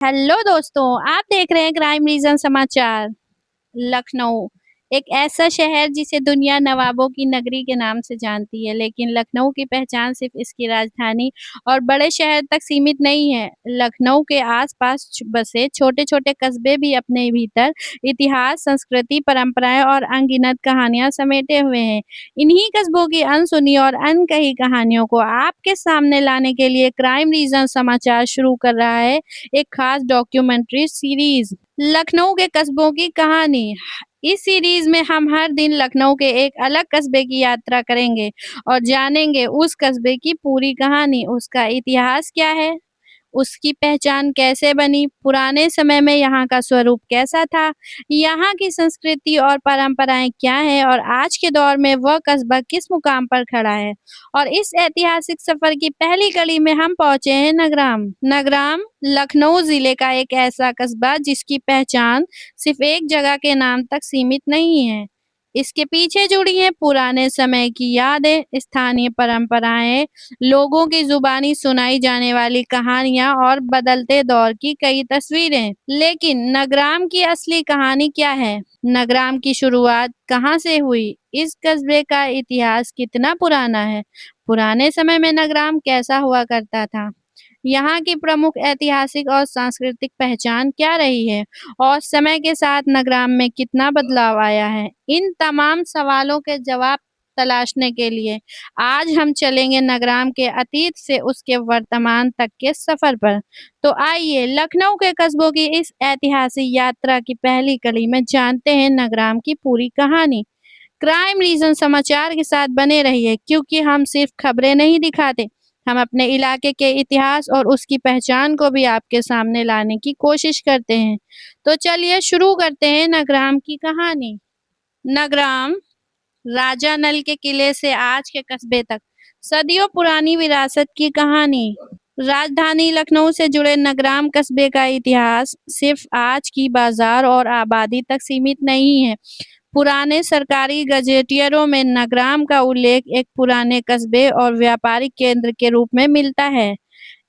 Hello दोस्तों, आप देख रहे हैं क्राइम रीजन समाचार। लखनऊ एक ऐसा शहर जिसे दुनिया नवाबों की नगरी के नाम से जानती है, लेकिन लखनऊ की पहचान सिर्फ इसकी राजधानी और बड़े शहर तक सीमित नहीं है। लखनऊ के आसपास बसे छोटे-छोटे कस्बे भी अपने भीतर इतिहास, संस्कृति, परंपराएं और अनगिनत कहानियां समेटे हुए हैं। इन्हीं कस्बों की अनसुनी और अनकही कहानियों को आपके सामने लाने के लिए क्राइम रीजन समाचार शुरू कर रहा है एक खास डॉक्यूमेंट्री सीरीज, लखनऊ के कस्बों की कहानी। इस सीरीज में हम हर दिन लखनऊ के एक अलग कस्बे की यात्रा करेंगे और जानेंगे उस कस्बे की पूरी कहानी, उसका इतिहास क्या है, उसकी पहचान कैसे बनी, पुराने समय में यहाँ का स्वरूप कैसा था, यहाँ की संस्कृति और परंपराएं क्या हैं और आज के दौर में वह कस्बा किस मुकाम पर खड़ा है। और इस ऐतिहासिक सफर की पहली कड़ी में हम पहुंचे हैं नगराम। नगराम लखनऊ जिले का एक ऐसा कस्बा जिसकी पहचान सिर्फ एक जगह के नाम तक सीमित नहीं है। इसके पीछे जुड़ी हैं पुराने समय की यादें, स्थानीय परंपराएं, लोगों की जुबानी सुनाई जाने वाली कहानियां और बदलते दौर की कई तस्वीरें। लेकिन नगराम की असली कहानी क्या है? नगराम की शुरुआत कहां से हुई? इस कस्बे का इतिहास कितना पुराना है? पुराने समय में नगराम कैसा हुआ करता था? यहाँ की प्रमुख ऐतिहासिक और सांस्कृतिक पहचान क्या रही है और समय के साथ नगराम में कितना बदलाव आया है? इन तमाम सवालों के जवाब तलाशने के लिए आज हम चलेंगे नगराम के अतीत से उसके वर्तमान तक के सफर पर। तो आइए लखनऊ के कस्बों की इस ऐतिहासिक यात्रा की पहली कड़ी में जानते हैं नगराम की पूरी कहानी। क्राइम रीजन समाचार के साथ बने रहिए, क्योंकि हम सिर्फ खबरें नहीं दिखाते, हम अपने इलाके के इतिहास और उसकी पहचान को भी आपके सामने लाने की कोशिश करते हैं। तो चलिए शुरू करते हैं नगराम की कहानी। नगराम राजा नल के किले से आज के कस्बे तक सदियों पुरानी विरासत की कहानी। राजधानी लखनऊ से जुड़े नगराम कस्बे का इतिहास सिर्फ आज की बाजार और आबादी तक सीमित नहीं है। पुराने सरकारी गजेटियरों में नगराम का उल्लेख एक पुराने कस्बे और व्यापारिक केंद्र के रूप में मिलता है।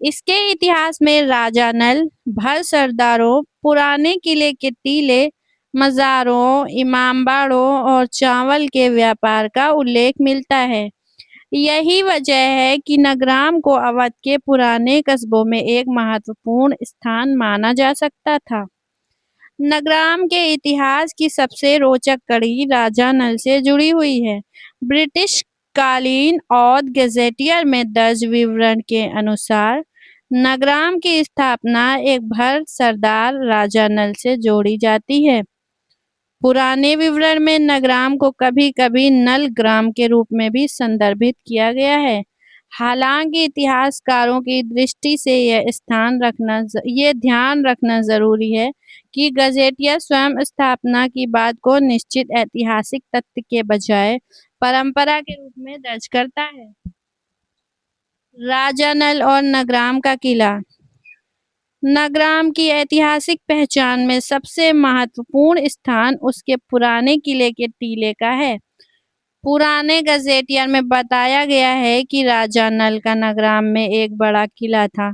इसके इतिहास में राजा नल, भर सरदारों, पुराने किले के टीले, मज़ारों, इमामबाड़ों और चावल के व्यापार का उल्लेख मिलता है। यही वजह है कि नगराम को अवध के पुराने कस्बों में एक महत्वपूर्ण स्थान माना जा सकता था। नगराम के इतिहास की सबसे रोचक कड़ी राजा नल से जुड़ी हुई है। ब्रिटिश कालीन औध गजेटियर में दर्ज विवरण के अनुसार नगराम की स्थापना एक भर सरदार राजा नल से जोड़ी जाती है। पुराने विवरण में नगराम को कभी-कभी नल ग्राम के रूप में भी संदर्भित किया गया है। हालांकि इतिहासकारों की दृष्टि से ये ध्यान रखना जरूरी है कि गजेटियर स्वयं स्थापना की बात को निश्चित ऐतिहासिक तथ्य के बजाय परंपरा के रूप में दर्ज करता है। राजा नल और नगराम का किला। नगराम की ऐतिहासिक पहचान में सबसे महत्वपूर्ण स्थान उसके पुराने किले के टीले का है। पुराने गजेटियर में बताया गया है कि राजा नल का नगराम में एक बड़ा किला था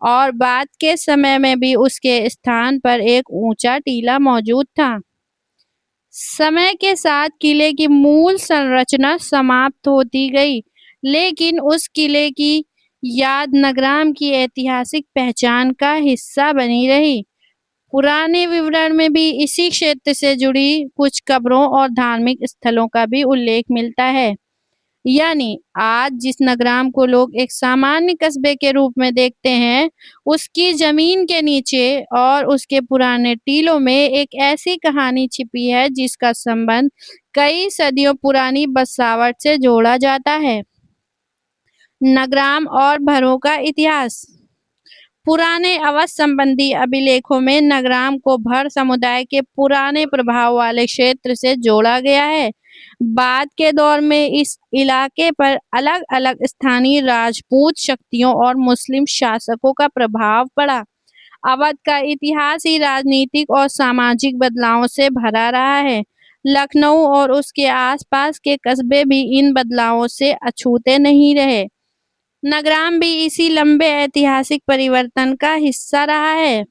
और बाद के समय में भी उसके स्थान पर एक ऊंचा टीला मौजूद था। समय के साथ किले की मूल संरचना समाप्त होती गई, लेकिन उस किले की याद नगराम की ऐतिहासिक पहचान का हिस्सा बनी रही। पुराने विवरण में भी इसी क्षेत्र से जुड़ी कुछ कब्रों और धार्मिक स्थलों का भी उल्लेख मिलता है। यानी आज जिस नगराम को लोग एक सामान्य कस्बे के रूप में देखते हैं, उसकी जमीन के नीचे और उसके पुराने टीलों में एक ऐसी कहानी छिपी है जिसका संबंध कई सदियों पुरानी बसावट से जोड़ा जाता है। नगराम और भरों का इतिहास। पुराने अवध संबंधी अभिलेखों में नगराम को भर समुदाय के पुराने प्रभाव वाले क्षेत्र से जोड़ा गया है। बाद के दौर में इस इलाके पर अलग-अलग स्थानीय राजपूत शक्तियों और मुस्लिम शासकों का प्रभाव पड़ा। अवध का इतिहास ही राजनीतिक और सामाजिक बदलावों से भरा रहा है। लखनऊ और उसके आसपास के कस्बे भी इन बदलावों से अछूते नहीं रहे। नगराम भी इसी लंबे ऐतिहासिक परिवर्तन का हिस्सा रहा है।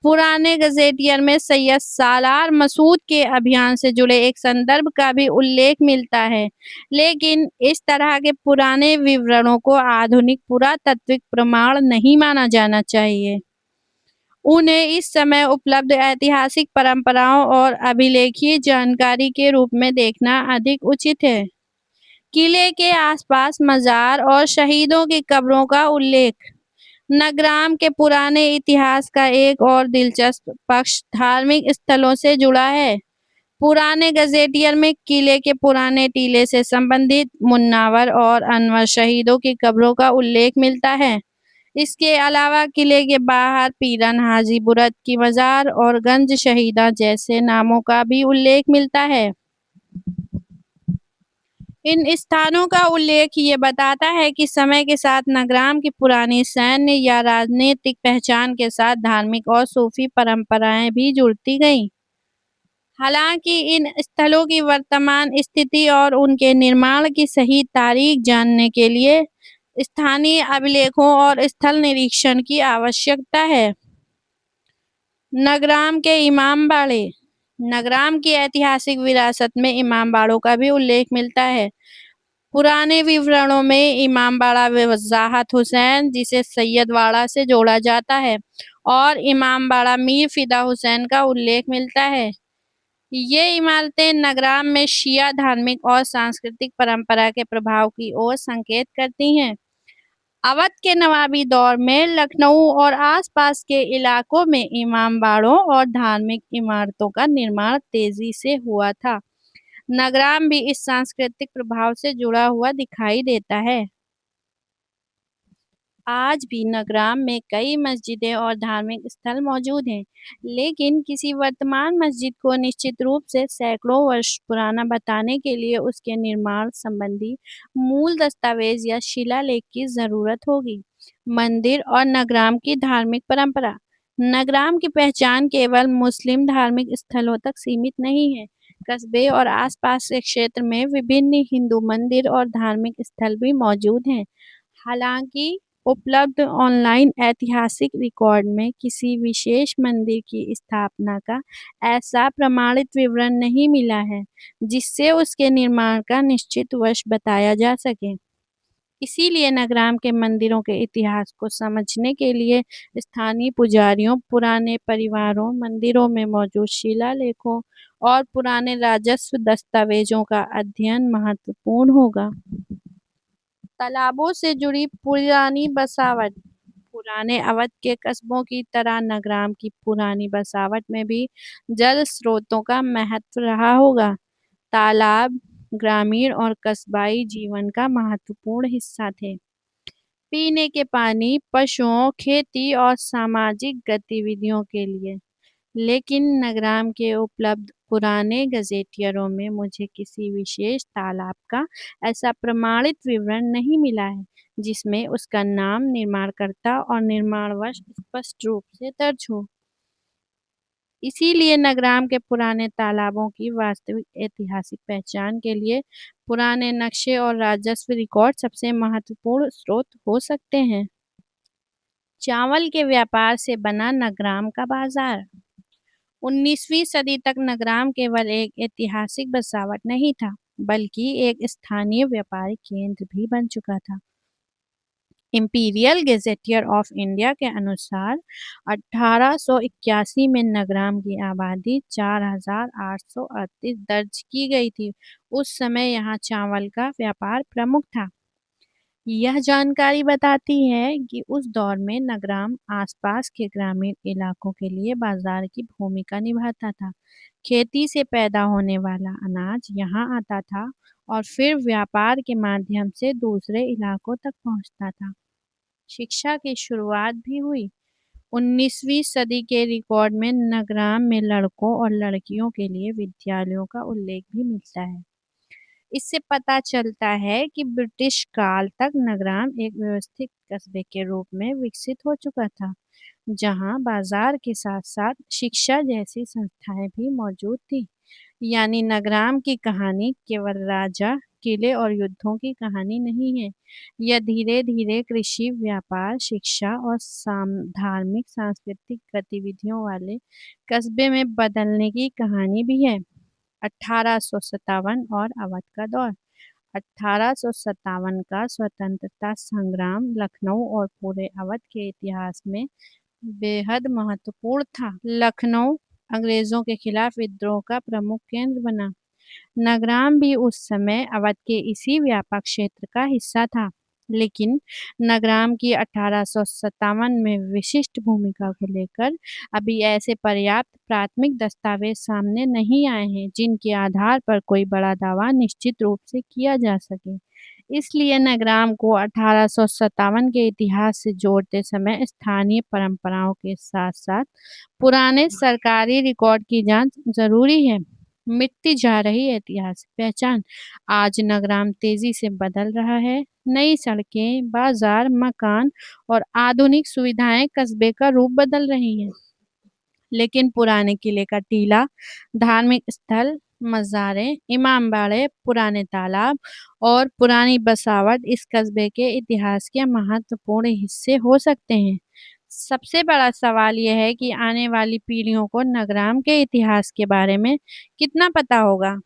पुराने गजेटियर में सैयद सालार मसूद के अभियान से जुड़े एक संदर्भ का भी उल्लेख मिलता है, लेकिन इस तरह के पुराने विवरणों को आधुनिक पुरातात्विक प्रमाण नहीं माना जाना चाहिए। उन्हें इस समय उपलब्ध ऐतिहासिक परंपराओं और अभिलेखीय जानकारी के रूप में देखना अधिक उचित है। किले के आसपास मजार और शहीदों की कब्रों का उल्लेख। नगराम के पुराने इतिहास का एक और दिलचस्प पक्ष धार्मिक स्थलों से जुड़ा है। पुराने गजेटियर में किले के पुराने टीले से संबंधित मुन्नावर और अनवर शहीदों की कब्रों का उल्लेख मिलता है। इसके अलावा किले के बाहर पीरन हाजी बुरत की मजार और गंज शहीदा जैसे नामों का भी उल्लेख मिलता है। इन स्थानों का उल्लेख ये बताता है कि समय के साथ नगराम की पुरानी सैन्य या राजनीतिक पहचान के साथ धार्मिक और सूफी परंपराएं भी जुड़ती गईं। हालांकि इन स्थलों की वर्तमान स्थिति और उनके निर्माण की सही तारीख जानने के लिए स्थानीय अभिलेखों और स्थल निरीक्षण की आवश्यकता है। नगराम के इमामबाड़े। नगराम की ऐतिहासिक विरासत में इमामबाड़ों का भी उल्लेख मिलता है। पुराने विवरणों में इमामबाड़ा वजाहत हुसैन, जिसे सैयदवाड़ा से जोड़ा जाता है, और इमामबाड़ा मीर फिदा हुसैन का उल्लेख मिलता है। ये इमारतें नगराम में शिया धार्मिक और सांस्कृतिक परंपरा के प्रभाव की ओर संकेत करती हैं। अवध के नवाबी दौर में लखनऊ और आसपास के इलाकों में इमामबाड़ों और धार्मिक इमारतों का निर्माण तेजी से हुआ था। नगराम भी इस सांस्कृतिक प्रभाव से जुड़ा हुआ दिखाई देता है। आज भी नगराम में कई मस्जिदें और धार्मिक स्थल मौजूद हैं, लेकिन किसी वर्तमान मस्जिद को निश्चित रूप से सैकड़ों वर्ष पुराना बताने के लिए उसके निर्माण संबंधी मूल दस्तावेज या शिलालेख की जरूरत होगी। मंदिर और नगराम की धार्मिक परंपरा। नगराम की पहचान केवल मुस्लिम धार्मिक स्थलों तक सीमित नहीं है। कस्बे और आसपास के क्षेत्र में विभिन्न हिंदू मंदिर और धार्मिक स्थल भी मौजूद हैं। हालांकि उपलब्ध ऑनलाइन ऐतिहासिक रिकॉर्ड में किसी विशेष मंदिर की स्थापना का ऐसा प्रमाणित विवरण नहीं मिला है, जिससे उसके निर्माण का निश्चित वर्ष बताया जा सके। इसीलिए नगराम के मंदिरों के इतिहास को समझने के लिए स्थानीय पुजारियों, पुराने परिवारों, मंदिरों में मौजूद शिलालेखों और पुराने राजस्व दस्तावेजों का अध्ययन महत्वपूर्ण होगा। तालाबों से जुड़ी पुरानी बसावट। पुराने अवध के कस्बों की तरह नगराम की पुरानी बसावट में भी जल स्रोतों का महत्व रहा होगा। तालाब ग्रामीण और कस्बाई जीवन का महत्वपूर्ण हिस्सा थे। पीने के पानी, पशुओं, खेती और सामाजिक गतिविधियों के लिए। लेकिन नगराम के उपलब्ध पुराने गजेटियरों में मुझे किसी विशेष तालाब का ऐसा प्रमाणित विवरण नहीं मिला है, जिसमें उसका नाम, निर्माणकर्ता और निर्माण वर्ष स्पष्ट रूप से दर्ज हो। इसीलिए नगराम के पुराने तालाबों की वास्तविक ऐतिहासिक पहचान के लिए पुराने नक्शे और राजस्व रिकॉर्ड सबसे महत्वपूर्ण स्रोत हो सकते हैं। चावल के व्यापार से बना नगराम का बाजार। 19वीं सदी तक नगराम केवल एक ऐतिहासिक बसावट नहीं था, बल्कि एक स्थानीय व्यापारिक केंद्र भी बन चुका था। इंपीरियल गेजेटियर ऑफ इंडिया के अनुसार 1881 में नगराम की आबादी 4,838 दर्ज की गई थी। उस समय यहाँ चावल का व्यापार प्रमुख था। यह जानकारी बताती है कि उस दौर में नगराम आसपास के ग्रामीण इलाकों के लिए बाजार की भूमिका निभाता था। खेती से पैदा होने वाला अनाज यहाँ आता था और फिर व्यापार के माध्यम से दूसरे इलाकों तक पहुँचता था। शिक्षा की शुरुआत भी हुई। 19वीं सदी के रिकॉर्ड में नगराम में लड़कों और लड़कियों के लिए विद्यालयों का उल्लेख भी मिलता है। इससे पता चलता है कि ब्रिटिश काल तक नगराम एक व्यवस्थित कस्बे के रूप में विकसित हो चुका था, जहां बाजार के साथ साथ शिक्षा जैसी संस्थाएं भी मौजूद थी। यानी नगराम की कहानी केवल राजा किले और युद्धों की कहानी नहीं है। यह धीरे-धीरे कृषि, व्यापार, शिक्षा और धार्मिक सांस्कृतिक गतिविधियों वाले कस्बे में बदलने की कहानी भी है। 1857 और अवध का दौर। 1857 का स्वतंत्रता संग्राम लखनऊ और पूरे अवध के इतिहास में बेहद महत्वपूर्ण था। लखनऊ अंग्रेजों के खिलाफ विद्रोह का प्रमुख केंद्र बना। नगराम भी उस समय अवध के इसी व्यापक क्षेत्र का हिस्सा था, लेकिन नगराम की 1857 में विशिष्ट भूमिका को लेकर अभी ऐसे पर्याप्त प्राथमिक दस्तावेज सामने नहीं आए हैं जिनके आधार पर कोई बड़ा दावा निश्चित रूप से किया जा सके। इसलिए नगराम को 1857 के इतिहास से जोड़ते समय स्थानीय परंपराओं के साथ-साथ पुराने सरकारी रिकॉर्ड की जांच जरूरी है। मिटती जा रही ऐतिहासिक पहचान। आज नगराम तेजी से बदल रहा है। नई सड़कें, बाजार, मकान और आधुनिक सुविधाएं कस्बे का रूप बदल रही हैं। लेकिन पुराने किले का टीला, धार्मिक स्थल, मज़ारें, इमामबाड़े, पुराने तालाब और पुरानी बसावट इस कस्बे के इतिहास के महत्वपूर्ण हिस्से हो सकते हैं। सबसे बड़ा सवाल यह है कि आने वाली पीढ़ियों को नगराम के इतिहास के बारे में कितना पता होगा।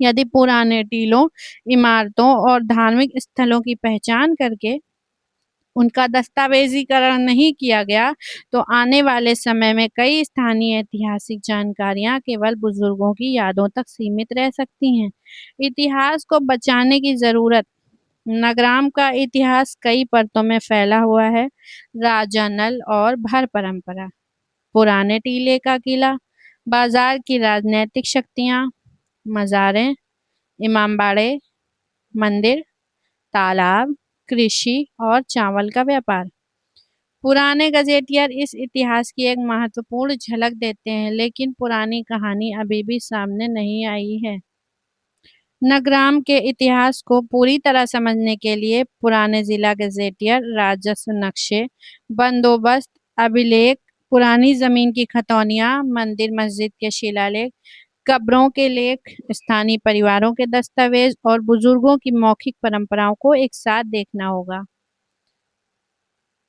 यदि पुराने टीलों, इमारतों और धार्मिक स्थलों की पहचान करके उनका दस्तावेजीकरण नहीं किया गया, तो आने वाले समय में कई स्थानीय ऐतिहासिक जानकारियां केवल बुजुर्गों की यादों तक सीमित रह सकती हैं। इतिहास को बचाने की जरूरत। नगराम का इतिहास कई परतों में फैला हुआ है। राजा नल और भर परंपरा, पुराने टीले का किला, बाजार की राजनीतिक शक्तियां, मज़ारें, इमामबाड़े, मंदिर, तालाब, कृषि और चावल का व्यापार। पुराने गजेटियर इस इतिहास की एक महत्वपूर्ण झलक देते हैं, लेकिन पुरानी कहानी अभी भी सामने नहीं आई है। नगराम के इतिहास को पूरी तरह समझने के लिए पुराने जिला गजेटियर, राजस्व नक्शे, बंदोबस्त, अभिलेख, पुरानी जमीन की खतौनियां, मंदिर मस्जिद के शिलालेख, कब्रों के लेख, स्थानीय परिवारों के दस्तावेज और बुजुर्गों की मौखिक परंपराओं को एक साथ देखना होगा।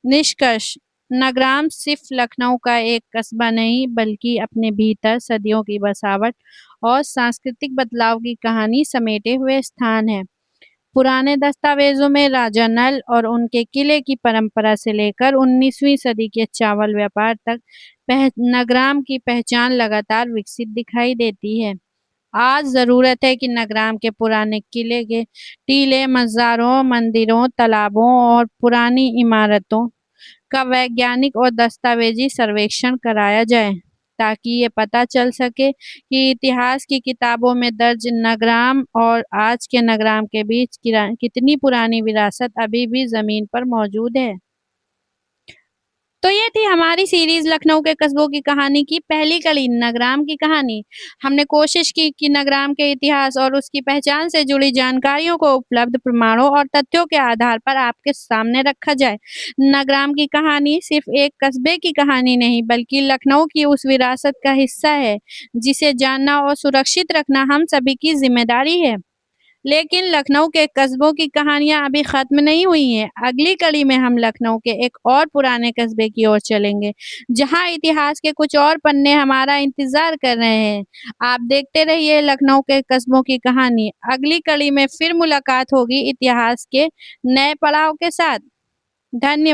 निष्कर्ष। नगराम सिर्फ लखनऊ का एक कस्बा नहीं, बल्कि अपने भीतर सदियों की बसावट और सांस्कृतिक बदलाव की कहानी समेटे हुए स्थान है। पुराने दस्तावेजों में राजा नल और उनके किले की परंपरा से लेकर 19वीं सदी के चावल व्यापार तक नगराम की पहचान लगातार विकसित दिखाई देती है। आज ज़रूरत है कि नगराम के पुराने किले के टीले, मज़ारों, मंदिरों, तालाबों और पुरानी इमारतों का वैज्ञानिक और दस्तावेजी सर्वेक्षण कराया जाए, ताकि ये पता चल सके कि इतिहास की किताबों में दर्ज नगराम और आज के नगराम के बीच कितनी पुरानी विरासत अभी भी ज़मीन पर मौजूद है। तो ये थी हमारी सीरीज लखनऊ के कस्बों की कहानी की पहली कड़ी, नगराम की कहानी। हमने कोशिश की कि नगराम के इतिहास और उसकी पहचान से जुड़ी जानकारियों को उपलब्ध प्रमाणों और तथ्यों के आधार पर आपके सामने रखा जाए। नगराम की कहानी सिर्फ एक कस्बे की कहानी नहीं, बल्कि लखनऊ की उस विरासत का हिस्सा है जिसे जानना और सुरक्षित रखना हम सभी की जिम्मेदारी है। लेकिन लखनऊ के कस्बों की कहानियां अभी खत्म नहीं हुई हैं। अगली कड़ी में हम लखनऊ के एक और पुराने कस्बे की ओर चलेंगे, जहां इतिहास के कुछ और पन्ने हमारा इंतजार कर रहे हैं। आप देखते रहिए लखनऊ के कस्बों की कहानी। अगली कड़ी में फिर मुलाकात होगी इतिहास के नए पड़ाव के साथ। धन्यवाद।